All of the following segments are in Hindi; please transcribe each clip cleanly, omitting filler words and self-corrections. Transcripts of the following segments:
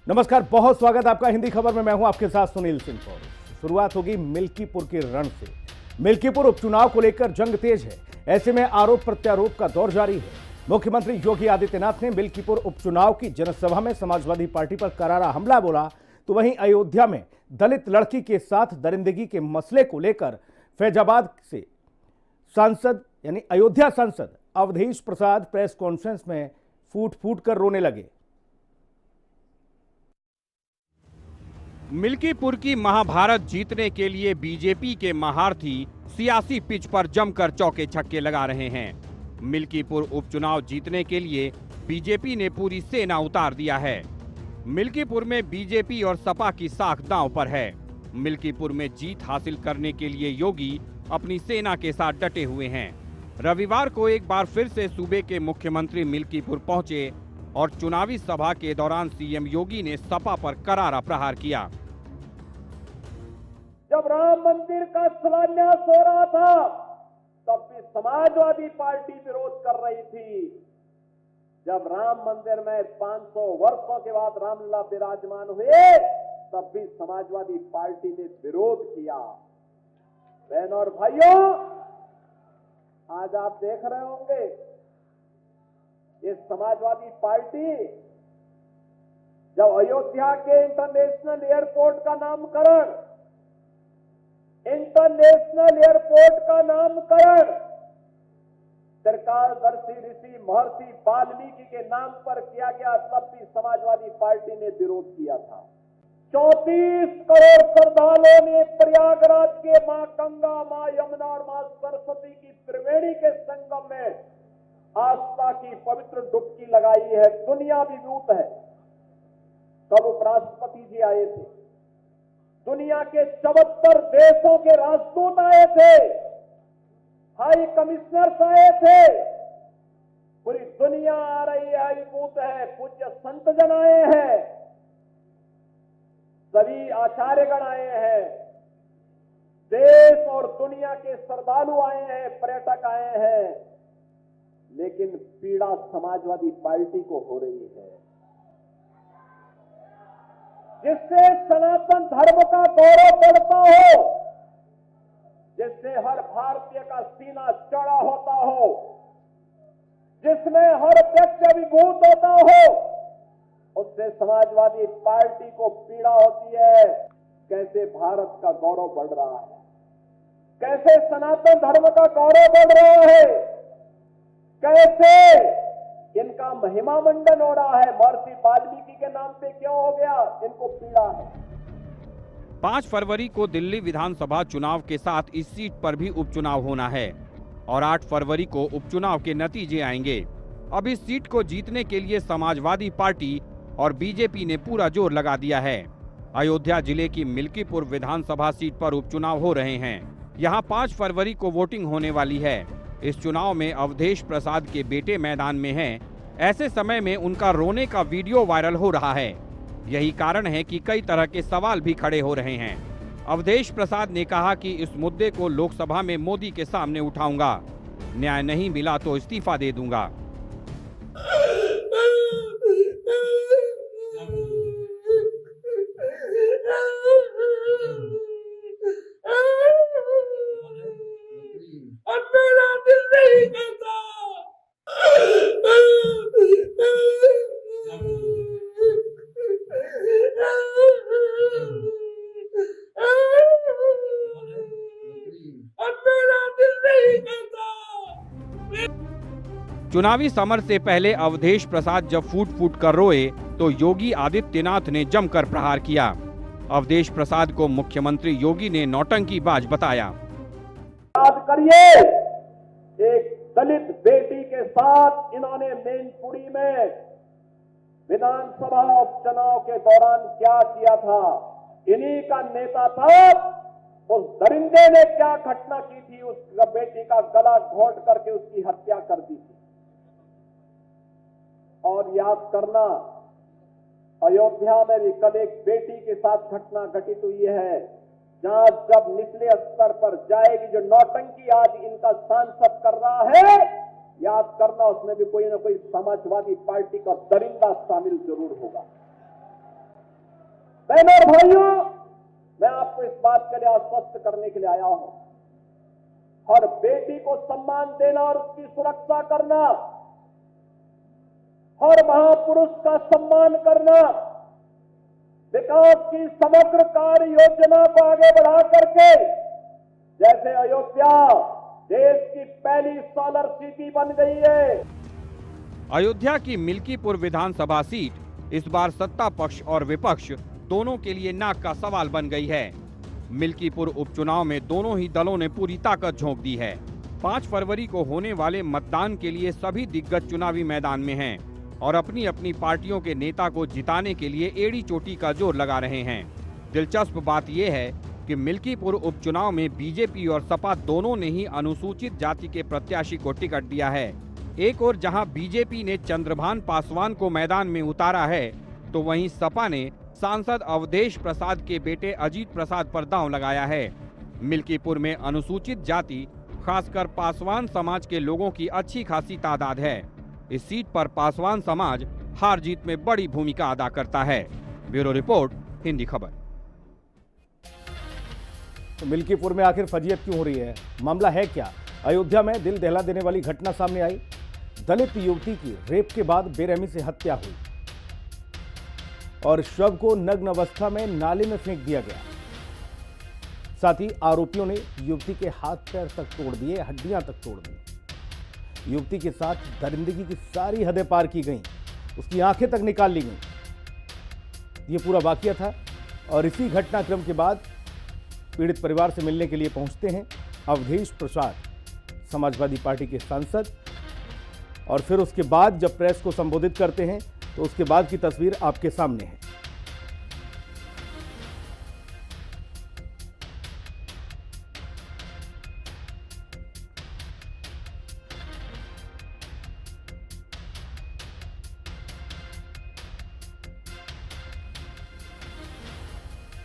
नमस्कार, बहुत स्वागत आपका हिंदी खबर में। मैं हूं आपके साथ सुनील सिंह। शुरुआत होगी मिल्कीपुर के रण से। मिल्कीपुर उपचुनाव को लेकर जंग तेज है। ऐसे में आरोप प्रत्यारोप का दौर जारी है। मुख्यमंत्री योगी आदित्यनाथ ने मिल्कीपुर उपचुनाव की जनसभा में समाजवादी पार्टी पर करारा हमला बोला, तो वहीं अयोध्या में दलित लड़की के साथ दरिंदगी के मसले को लेकर फैजाबाद से सांसद यानी अयोध्या सांसद अवधेश प्रसाद प्रेस कॉन्फ्रेंस में फूट फूट कर रोने लगे। मिल्कीपुर की महाभारत जीतने के लिए बीजेपी के महारथी सियासी पिच पर जमकर चौके छक्के लगा रहे हैं। मिल्कीपुर उपचुनाव जीतने के लिए बीजेपी ने पूरी सेना उतार दिया है। मिल्कीपुर में बीजेपी और सपा की साख दांव पर है। मिल्कीपुर में जीत हासिल करने के लिए योगी अपनी सेना के साथ डटे हुए हैं। रविवार को एक बार फिर से सूबे के मुख्यमंत्री मिल्कीपुर पहुंचे और चुनावी सभा के दौरान सीएम योगी ने सपा पर करारा प्रहार किया। जब राम मंदिर का शिलान्यास हो रहा था तब भी समाजवादी पार्टी विरोध कर रही थी। जब राम मंदिर में 500 वर्षों के बाद रामलला विराजमान हुए तब भी समाजवादी पार्टी ने विरोध किया। बहनों और भाइयों, आज आप देख रहे होंगे ये समाजवादी पार्टी जब अयोध्या के इंटरनेशनल एयरपोर्ट का नामकरण त्रिकालदर्शी ऋषि महर्षि वाल्मीकि के नाम पर किया गया, तब भी समाजवादी पार्टी ने विरोध किया था। 34 करोड़ श्रद्धालुओं ने प्रयागराज के मां गंगा, मां यमुना और मां सरस्वती की त्रिवेणी के संगम में आस्था की पवित्र डुबकी लगाई है। दुनिया विभूत है। कल उपराष्ट्रपति जी आए थे, दुनिया के 74 देशों के राजदूत आए थे, हाई कमिश्नर्स आए थे, पूरी दुनिया आ रही है, विभूत है। पूज्य संत जन आए हैं, सभी आचार्यगण आए हैं, देश और दुनिया के श्रद्धालु आए हैं, पर्यटक आए हैं, लेकिन पीड़ा समाजवादी पार्टी को हो रही है, जिससे सनातन धर्म का गौरव बढ़ता हो, जिससे हर भारतीय का सीना चौड़ा होता हो, जिसमें हर व्यक्ति अभिभूत होता हो, उससे समाजवादी पार्टी को पीड़ा होती है। कैसे भारत का गौरव बढ़ रहा है, कैसे सनातन धर्म का गौरव बढ़ रहा है, कैसे इनका महिमा मंडन हो रहा है। महर्षि वाल्मीकि के नाम पे क्यों हो गया, इनको पीड़ा है। 5 फरवरी को दिल्ली विधानसभा चुनाव के साथ इस सीट पर भी उपचुनाव होना है और 8 फरवरी को उपचुनाव के नतीजे आएंगे। अब इस सीट को जीतने के लिए समाजवादी पार्टी और बीजेपी ने पूरा जोर लगा दिया है। अयोध्या जिले की मिल्कीपुर विधानसभा सीट पर उपचुनाव हो रहे हैं। यहां 5 फरवरी को वोटिंग होने वाली है। इस चुनाव में अवधेश प्रसाद के बेटे मैदान में हैं। ऐसे समय में उनका रोने का वीडियो वायरल हो रहा है। यही कारण है कि कई तरह के सवाल भी खड़े हो रहे हैं। अवधेश प्रसाद ने कहा कि इस मुद्दे को लोकसभा में मोदी के सामने उठाऊंगा, न्याय नहीं मिला तो इस्तीफा दे दूंगा। चुनावी समर से पहले अवधेश प्रसाद जब फूट फूट कर रोए तो योगी आदित्यनाथ ने जमकर प्रहार किया। अवधेश प्रसाद को मुख्यमंत्री योगी ने नौटंकीबाज बताया। याद करिए, एक दलित बेटी के साथ इन्होंने मैनपुरी में विधानसभा उपचुनाव के दौरान क्या किया था। इन्हीं का नेता था। उस दरिंदे ने क्या घटना की थी, उस बेटी का गला घोंट करके उसकी हत्या कर दी थी। और याद करना, अयोध्या में भी कल एक बेटी के साथ घटना घटित हुई है। जांच जब निचले स्तर पर जाएगी, जो नौटंकी आज इनका सांसद कर रहा है, याद करना उसमें भी कोई ना कोई समाजवादी पार्टी का दरिंदा शामिल जरूर होगा। बहनों और भाइयों, मैं आपको इस बात के लिए आश्वस्त करने के लिए आया हूं, हर बेटी को सम्मान देना और उसकी सुरक्षा करना, हर महापुरुष का सम्मान करना, विकास की समग्र कार्य योजना को आगे बढ़ा करके जैसे अयोध्या देश की पहली सोलर सिटी बन गई है। अयोध्या की मिल्कीपुर विधानसभा सीट इस बार सत्ता पक्ष और विपक्ष दोनों के लिए नाक का सवाल बन गई है। मिल्कीपुर उपचुनाव में दोनों ही दलों ने पूरी ताकत झोंक दी है। 5 फरवरी को होने वाले मतदान के लिए सभी दिग्गज चुनावी मैदान में हैं और अपनी अपनी पार्टियों के नेता को जिताने के लिए एड़ी चोटी का जोर लगा रहे हैं। दिलचस्प बात यह है कि मिल्कीपुर उपचुनाव में बीजेपी और सपा दोनों ने ही अनुसूचित जाति के प्रत्याशी को टिकट दिया है। एक ओर जहां बीजेपी ने चंद्रभान पासवान को मैदान में उतारा है, तो वहीं सपा ने सांसद अवधेश प्रसाद के बेटे अजीत प्रसाद पर दांव लगाया है। मिल्कीपुर में अनुसूचित जाति खासकर पासवान समाज के लोगों की अच्छी खासी तादाद है। इस सीट पर पासवान समाज हार जीत में बड़ी भूमिका अदा करता है। ब्यूरो रिपोर्ट, हिंदी खबर। तो मिल्कीपुर में आखिर फजीयत क्यों हो रही है? मामला है क्या? अयोध्या में दिल दहला देने वाली घटना सामने आई। दलित युवती की रेप के बाद बेरहमी से हत्या हुई और शव को नग्न अवस्था में नाले में फेंक दिया गया। साथ ही आरोपियों ने युवती के हाथ पैर तक तोड़ दिए, हड्डियां तक तोड़ दी। युवती के साथ दरिंदगी की सारी हदें पार की गईं, उसकी आंखें तक निकाल ली गईं। ये पूरा वाकया था और इसी घटनाक्रम के बाद पीड़ित परिवार से मिलने के लिए पहुंचते हैं अवधेश प्रसाद, समाजवादी पार्टी के सांसद, और फिर उसके बाद जब प्रेस को संबोधित करते हैं तो उसके बाद की तस्वीर आपके सामने है।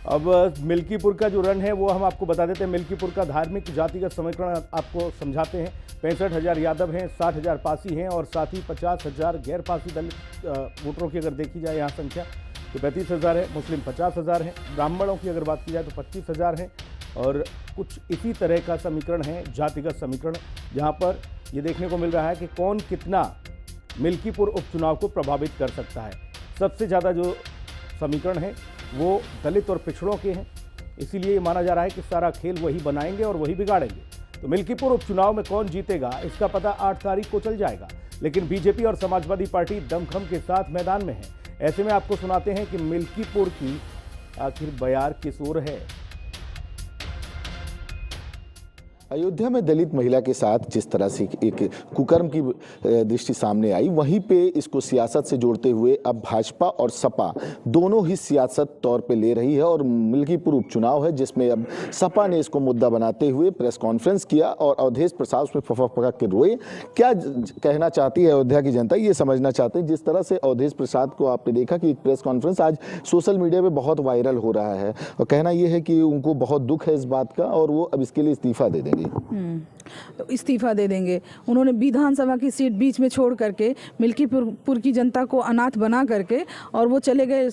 अब मिल्कीपुर का जो रन है वो हम आपको बता देते हैं। मिल्कीपुर का धार्मिक जातिगत समीकरण आपको समझाते हैं। 65,000 यादव हैं, 60,000 पासी हैं और साथ ही 50,000 गैर पासी दलित वोटरों की अगर देखी जाए यहाँ संख्या तो 35,000 है। मुस्लिम 50,000 हैं। ब्राह्मणों की अगर बात की जाए तो 25,000 हैं और कुछ इसी तरह का समीकरण है, जातिगत समीकरण, जहाँ पर ये देखने को मिल रहा है कि कौन कितना मिल्कीपुर उपचुनाव को प्रभावित कर सकता है। सबसे ज़्यादा जो समीकरण है वो दलित और पिछड़ों के हैं, इसीलिए ये माना जा रहा है कि सारा खेल वही बनाएंगे और वही बिगाड़ेंगे। तो मिल्कीपुर उपचुनाव में कौन जीतेगा इसका पता 8 तारीख को चल जाएगा, लेकिन बीजेपी और समाजवादी पार्टी दमखम के साथ मैदान में है। ऐसे में आपको सुनाते हैं कि मिल्कीपुर की आखिर बयार किस ओर है। अयोध्या में दलित महिला के साथ जिस तरह से एक कुकर्म की दृष्टि सामने आई, वहीं पे इसको सियासत से जोड़ते हुए अब भाजपा और सपा दोनों ही सियासत तौर पे ले रही है और मिल्कीपुर उपचुनाव है जिसमें अब सपा ने इसको मुद्दा बनाते हुए प्रेस कॉन्फ्रेंस किया और अवधेश प्रसाद उसमें फफक के रोए। क्या कहना चाहती है अयोध्या की जनता, ये समझना चाहते हैं। जिस तरह से अवधेश प्रसाद को आपने देखा कि एक प्रेस कॉन्फ्रेंस आज सोशल मीडिया पर बहुत वायरल हो रहा है और कहना यह है कि उनको बहुत दुख है इस बात का और वो अब इसके लिए इस्तीफा दे देंगे। तो इस्तीफा दे देंगे। उन्होंने विधानसभा की सीट बीच में छोड़ करके मिल्कीपुर की जनता को अनाथ बना करके और वो चले गए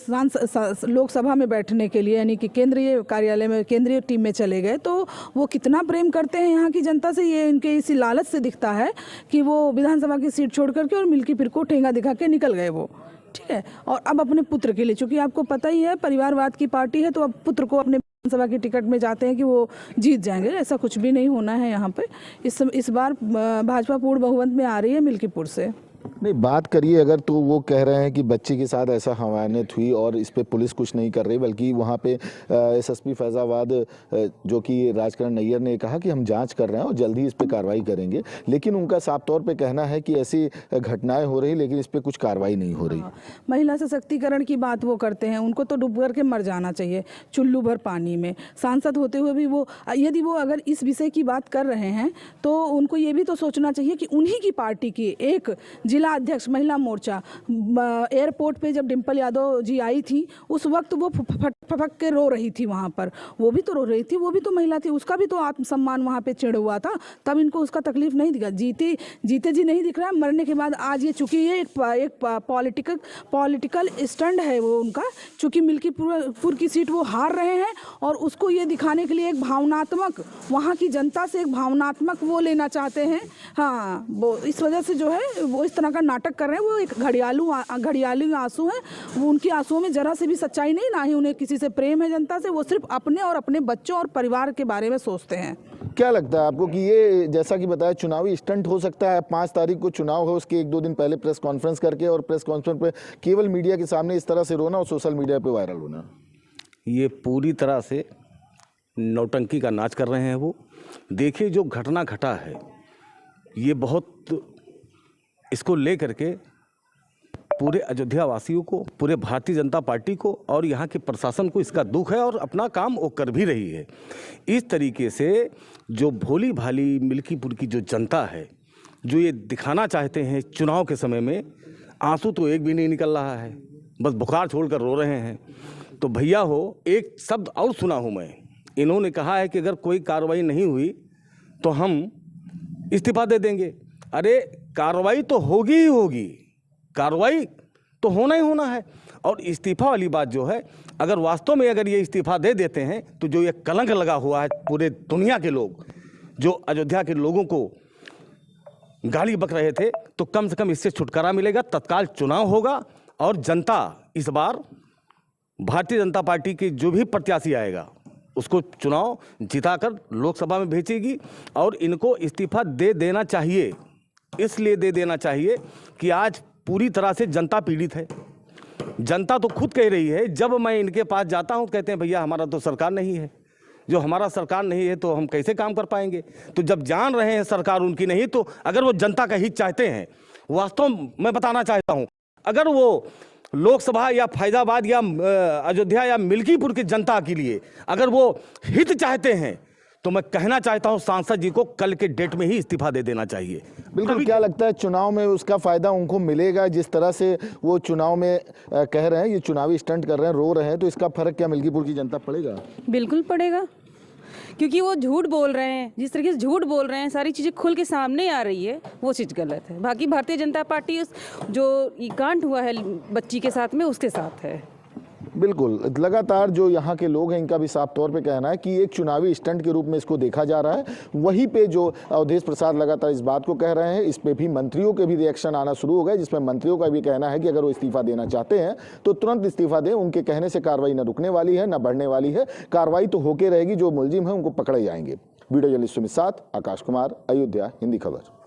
लोकसभा में बैठने के लिए, यानी कि केंद्रीय कार्यालय में, केंद्रीय टीम में चले गए। तो वो कितना प्रेम करते हैं यहाँ की जनता से, ये इनके इसी लालच से दिखता है कि वो विधानसभा की सीट छोड़ करके और मिल्कीपुर को ठेंगा दिखा के निकल गए वो, ठीक है। और अब अपने पुत्र के लिए, चूंकि आपको पता ही है परिवारवाद की पार्टी है, तो अब पुत्र को अपने विधानसभा की टिकट में जाते हैं कि वो जीत जाएंगे। ऐसा कुछ भी नहीं होना है यहाँ पे। इस बार भाजपा पूर्ण बहुमत में आ रही है मिल्कीपुर से। नहीं, बात करिए अगर तो वो कह रहे हैं कि बच्चे के साथ ऐसा हवानियत हुई और इस पे पुलिस कुछ नहीं कर रही, बल्कि वहाँ पे एसएसपी फैजाबाद जो कि राजकरण नैयर ने कहा कि हम जांच कर रहे हैं और जल्द ही इस पे कार्रवाई करेंगे, लेकिन उनका साफ तौर पे कहना है कि ऐसी घटनाएं हो रही लेकिन इस पे कुछ कार्रवाई नहीं हो रही। महिला सशक्तिकरण की बात वो करते हैं, उनको तो डूब करके मर जाना चाहिए चुल्लू भर पानी में। सांसद होते हुए भी वो, यदि वो अगर इस विषय की बात कर रहे हैं तो उनको ये भी तो सोचना चाहिए कि उन्हीं की पार्टी की एक जिला अध्यक्ष महिला मोर्चा एयरपोर्ट पे जब डिम्पल यादव जी आई थी उस वक्त वो फट फपक के रो रही थी वहाँ पर, वो भी तो रो रही थी, वो भी तो महिला थी, उसका भी तो आत्मसम्मान वहाँ पे चिढ़ हुआ था, तब इनको उसका तकलीफ नहीं दिखा। जीते जी नहीं दिख रहा है, मरने के बाद आज ये चूंकि ये एक पॉलिटिकल स्टंट है वो उनका, चूंकि मिल्कीपुर की सीट वो हार रहे हैं और उसको ये दिखाने के लिए एक भावनात्मक, वहाँ की जनता से एक भावनात्मक वो लेना चाहते हैं। हाँ, वो इस वजह से जो है वो इस तरह का नाटक कर रहे हैं। वो एक घड़ियाली आंसू हैं, वो उनके आंसुओं में जरा से भी सच्चाई नहीं, ना ही उन्हें किसी से प्रेम है जनता से, वो सिर्फ अपने और अपने बच्चों और परिवार के बारे में सोचते हैं। क्या लगता है आपको कि ये जैसा कि बताया चुनावी स्टंट हो सकता है? 5 तारीख को चुनाव है, उसके 1-2 दिन पहले प्रेस कॉन्फ्रेंस करके और प्रेस कॉन्फ्रेंस पे केवल मीडिया के सामने इस तरह से रोना और सोशल मीडिया पे वायरल होना, ये पूरी तरह से नौटंकी का नाच कर रहे हैं। वो देखिए जो घटना घटा है, ये बहुत इसको ले करके पूरे अयोध्या वासियों को, पूरे भारतीय जनता पार्टी को और यहाँ के प्रशासन को इसका दुख है और अपना काम वो कर भी रही है। इस तरीके से जो भोली भाली मिल्कीपुर की जो जनता है, जो ये दिखाना चाहते हैं चुनाव के समय में, आंसू तो एक भी नहीं निकल रहा है, बस बुखार छोड़कर रो रहे हैं। तो भैया हो, एक शब्द और सुना हूँ मैं, इन्होंने कहा है कि अगर कोई कार्रवाई नहीं हुई तो हम इस्तीफा दे देंगे। अरे कार्रवाई तो होगी ही होगी, कार्रवाई तो होना ही होना है। और इस्तीफा वाली बात जो है, अगर वास्तव में अगर ये इस्तीफा दे देते हैं तो जो ये कलंक लगा हुआ है पूरे दुनिया के लोग जो अयोध्या के लोगों को गाली बक रहे थे, तो कम से कम इससे छुटकारा मिलेगा। तत्काल चुनाव होगा और जनता इस बार भारतीय जनता पार्टी की जो भी प्रत्याशी आएगा उसको चुनाव जिताकर लोकसभा में भेजेगी। और इनको इस्तीफा दे देना चाहिए, इसलिए दे देना चाहिए कि आज पूरी तरह से जनता पीड़ित है। जनता तो खुद कह रही है, जब मैं इनके पास जाता हूं कहते हैं भैया हमारा तो सरकार नहीं है, जो हमारा सरकार नहीं है तो हम कैसे काम कर पाएंगे। तो जब जान रहे हैं सरकार उनकी नहीं, तो अगर वो जनता का हित चाहते हैं, वास्तव में बताना चाहता हूं, अगर वो लोकसभा या फैजाबाद या अयोध्या या मिल्कीपुर की जनता के लिए अगर वो हित चाहते हैं, तो मैं कहना चाहता हूं सांसद जी को कल के डेट में ही इस्तीफा दे देना चाहिए। बिल्कुल। क्या लगता है चुनाव में उसका फायदा उनको मिलेगा? जिस तरह से वो चुनाव में कह रहे हैं, ये चुनावी स्टंट कर रहे हैं, रो रहे हैं, तो इसका फर्क क्या मिल्कीपुर की जनता पड़ेगा? बिल्कुल पड़ेगा, क्योंकि वो झूठ बोल रहे हैं, जिस तरीके से झूठ बोल रहे हैं, सारी चीज़ें खुल के सामने आ रही है, वो चीज़ गलत है। बाकी भारतीय जनता पार्टी उस जो कांड हुआ है बच्ची के साथ में, उसके साथ है। बिल्कुल। लगातार जो यहाँ के लोग हैं, इनका भी साफ तौर पे कहना है कि एक चुनावी स्टंट के रूप में इसको देखा जा रहा है। वहीं पे जो अवधेश प्रसाद लगातार इस बात को कह रहे हैं, इस पे भी मंत्रियों के भी रिएक्शन आना शुरू हो गए, जिसमें मंत्रियों का भी कहना है कि अगर वो इस्तीफा देना चाहते हैं तो तुरंत इस्तीफा दें। उनके कहने से कार्रवाई न रुकने वाली है, न बढ़ने वाली है, कार्रवाई तो होके रहेगी, जो मुलजिम है उनको पकड़े जाएंगे। वीडियो जर्नलिस्ट के साथ आकाश कुमार, अयोध्या हिंदी खबर।